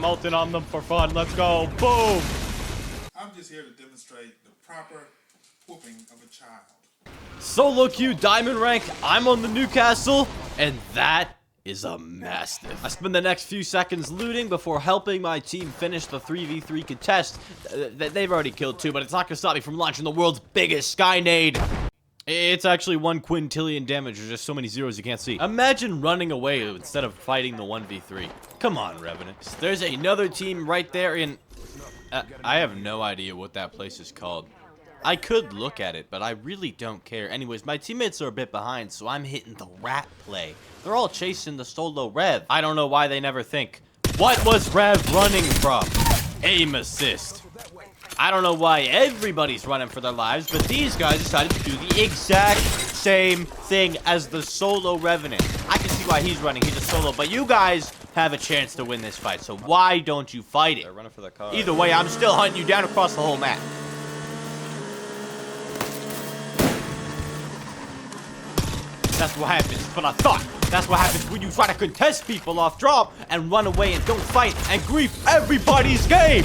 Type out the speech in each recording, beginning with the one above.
Molten on them for fun. Let's go. Boom. I'm just here to demonstrate the proper whooping of a child. Solo queue diamond rank. I'm on the Newcastle, and that is a mastiff. I spend the next few seconds looting before helping my team finish the 3v3 contest. They've already killed 2, but it's not gonna stop me from launching the world's biggest sky nade. It's actually 1 quintillion damage. There's just so many zeros you can't see. Imagine running away instead of fighting the 1v3. Come on, Revenant. There's another team right there in... I have no idea what that place is called. I could look at it, but I really don't care. Anyways, my teammates are a bit behind, so I'm hitting the rat play. They're all chasing the solo Rev. I don't know why they never think, what was Rev running from? Aim assist. I don't know why everybody's running for their lives, but these guys decided to do the exact same thing as the solo Revenant. I can see why he's running. He's a solo, but you guys have a chance to win this fight, so why don't you fight it? They're running for the car. Either way, I'm still hunting you down across the whole map. That's what happens, but I thought that's what happens when you try to contest people off drop and run away and don't fight and grief everybody's game.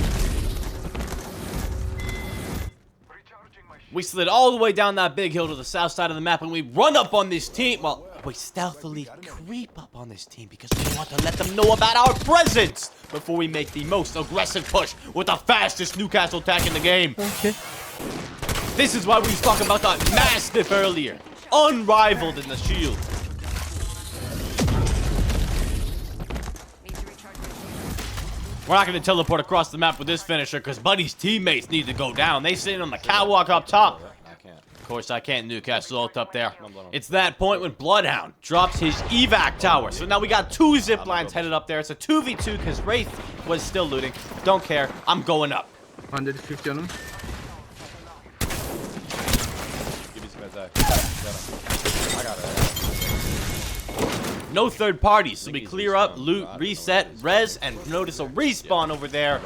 We slid all the way down that big hill to the south side of the map and we run up on this team. Well, we stealthily creep up on this team because we want to let them know about our presence before we make the most aggressive push with the fastest Newcastle attack in the game. Okay. This is why we was talking about the Mastiff earlier. Unrivaled in the shield. We're not going to teleport across the map with this finisher because Buddy's teammates need to go down. They sitting on the catwalk up top. I can't. Of course, I can't Newcastle ult up there. It's that point when Bloodhound drops his evac tower. So now we got 2 zip lines headed up there. It's a 2v2 because Wraith was still looting. Don't care. I'm going up. 150 on him. Give me some attack. I got it. No third parties, so we clear up, loot, reset, res, and notice a respawn over there.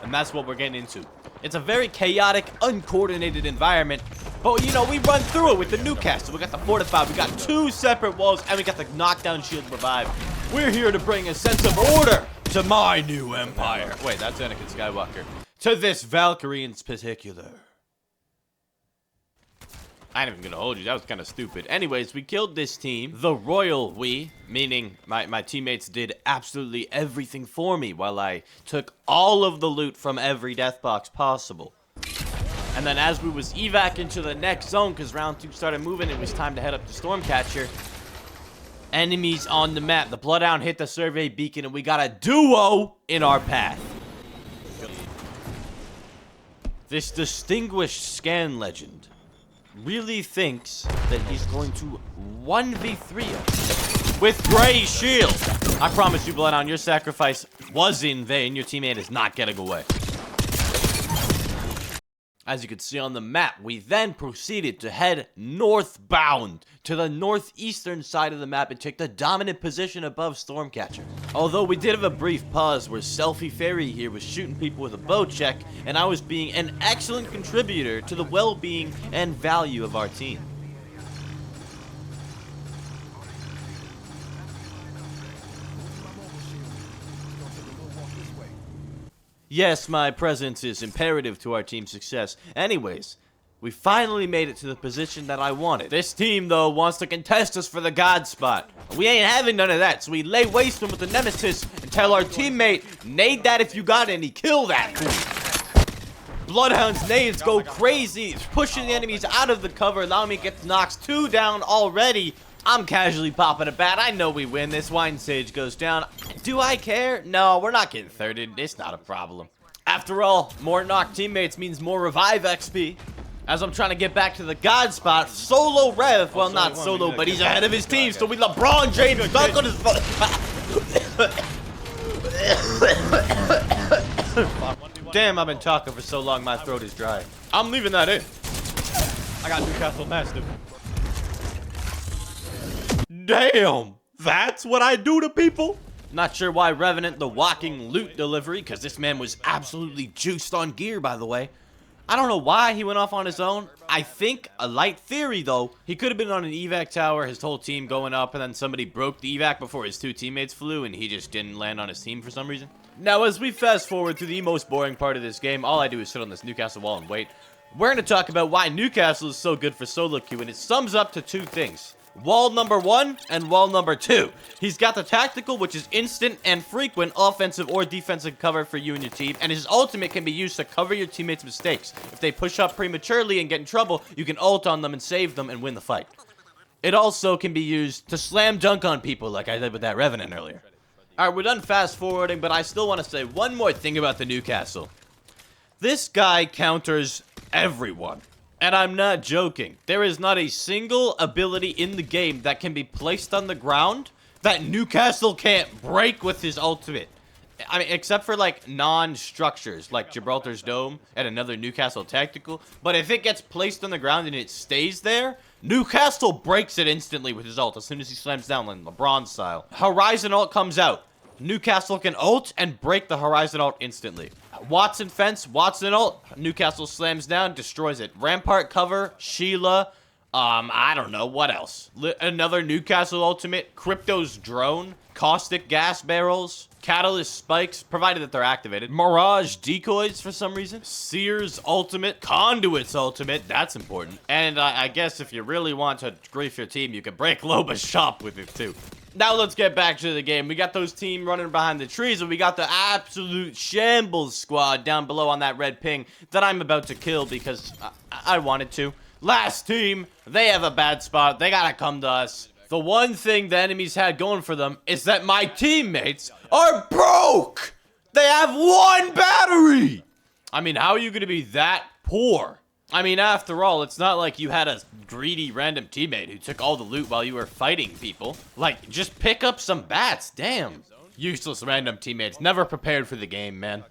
And that's what we're getting into. It's a very chaotic, uncoordinated environment. But, you know, we run through it with the Newcastle. We got the fortified, we got 2 separate walls, and we got the knockdown shield revive. We're here to bring a sense of order to my new empire. Wait, that's Anakin Skywalker. To this Valkyrie in particular. I ain't even gonna hold you, that was kind of stupid. Anyways, we killed this team. The royal we, meaning my teammates did absolutely everything for me while I took all of the loot from every death box possible. And then as we was evac into the next zone, because round 2 started moving, it was time to head up to Stormcatcher. Enemies on the map. The Bloodhound hit the survey beacon and we got a duo in our path. This distinguished scan legend really thinks that he's going to 1v3 us with Gray Shield. I promise you, Bloodhound, your sacrifice was in vain. Your teammate is not getting away. As you can see on the map, we then proceeded to head northbound to the northeastern side of the map and take the dominant position above Stormcatcher. Although we did have a brief pause where Selfie Fairy here was shooting people with a bow check, and I was being an excellent contributor to the well-being and value of our team. Yes, my presence is imperative to our team's success. Anyways, we finally made it to the position that I wanted. This team, though, wants to contest us for the God spot. We ain't having none of that, so we lay waste them with the Nemesis and tell our teammate, nade that if you got any, kill that. Bloodhound's nades go crazy, pushing the enemies out of the cover, allowing me to get Nox 2 down already. I'm casually popping a bat. I know we win. This Wine Sage goes down. Do I care? No, we're not getting thirded. It's not a problem. After all, more knocked teammates means more revive XP. As I'm trying to get back to the God spot, solo Rev, well, not solo, but he's ahead of his team, so we LeBron James dunk on his foot. Damn, I've been talking for so long, my throat is dry. I'm leaving that in. I got Newcastle Mastiff. Damn, that's what I do to people? Not sure why Revenant the walking loot delivery, because this man was absolutely juiced on gear, by the way. I don't know why he went off on his own. I think, a light theory though, he could have been on an evac tower, his whole team going up, and then somebody broke the evac before his 2 teammates flew, and he just didn't land on his team for some reason. Now, as we fast forward to the most boring part of this game, all I do is sit on this Newcastle wall and wait. We're going to talk about why Newcastle is so good for solo queue, and it sums up to two things. Wall number 1 and wall number 2. He's got the tactical, which is instant and frequent offensive or defensive cover for you and your team, and his ultimate can be used to cover your teammates' mistakes. If they push up prematurely and get in trouble, you can ult on them and save them and win the fight. It also can be used to slam dunk on people like I did with that Revenant earlier. Alright, we're done fast forwarding, but I still want to say one more thing about the Newcastle. This guy counters everyone. And I'm not joking. There is not a single ability in the game that can be placed on the ground that Newcastle can't break with his ultimate. I mean, except for, like, non-structures, like Gibraltar's Dome and another Newcastle tactical. But if it gets placed on the ground and it stays there, Newcastle breaks it instantly with his ult as soon as he slams down, like LeBron style. Horizon ult comes out. Newcastle can ult and break the Horizon ult instantly. Watson fence, Watson ult, Newcastle slams down, destroys it. Rampart cover, Sheila, I don't know, what else? Another Newcastle ultimate, Crypto's drone, caustic gas barrels, catalyst spikes, provided that they're activated. Mirage decoys for some reason. Sears ultimate, Conduit's ultimate, that's important. And I guess if you really want to grief your team, you can break Loba's shop with it too. Now let's get back to the game. We got those team running behind the trees, and we got the absolute shambles squad down below on that red ping that I'm about to kill because I wanted to. Last team, they have a bad spot. They gotta come to us. The one thing the enemies had going for them is that my teammates are broke. They have one battery. I mean, how are you gonna be that poor? I mean, after all, it's not like you had a greedy random teammate who took all the loot while you were fighting people. Like, just pick up some bats, damn. Useless random teammates, never prepared for the game, man.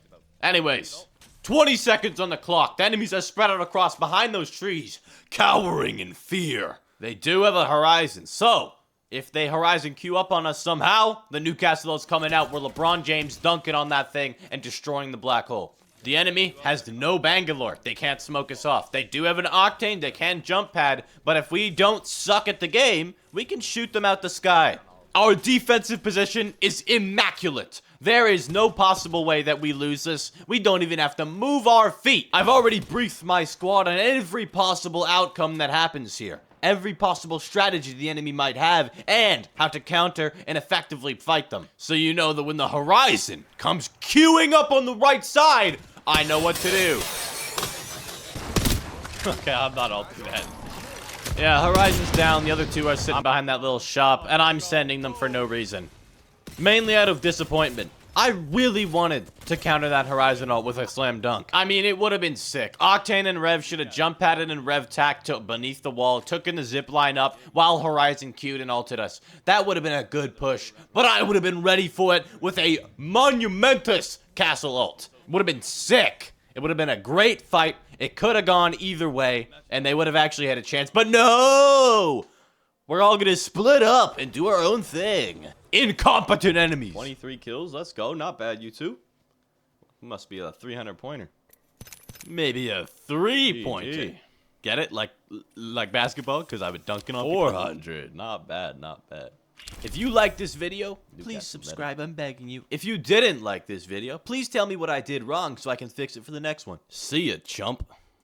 Anyways, 20 seconds on the clock. The enemies are spread out across behind those trees, cowering in fear. They do have a Horizon, so if they Horizon queue up on us somehow, the Newcastle is coming out where LeBron James dunking on that thing and destroying the black hole. The enemy has no Bangalore. They can't smoke us off. They do have an Octane. They can jump pad. But if we don't suck at the game, we can shoot them out the sky. Our defensive position is immaculate. There is no possible way that we lose this. We don't even have to move our feet. I've already briefed my squad on every possible outcome that happens here. Every possible strategy the enemy might have, and how to counter and effectively fight them. So you know that when the Horizon comes queuing up on the right side, I know what to do. Okay, I'm not ulting that. Yeah, Horizon's down. The other two are sitting behind that little shop, and I'm sending them for no reason. Mainly out of disappointment. I really wanted to counter that Horizon ult with a slam dunk. I mean, it would have been sick. Octane and Rev should have jump padded and Rev tacked to beneath the wall, took in the zip line up while Horizon queued and ulted us. That would have been a good push, but I would have been ready for it with a monumentous castle ult. Would have been sick. It would have been a great fight. It could have gone either way, and they would have actually had a chance, but no! We're all gonna split up and do our own thing. Incompetent enemies. 23 kills, let's go. Not bad, you two. Must be a 300-pointer. Maybe a 3-pointer. Get it? Like basketball? Because I've been dunking on 400. Not bad, not bad. If you like this video, please subscribe. I'm begging you. If you didn't like this video, please tell me what I did wrong so I can fix it for the next one. See ya, chump.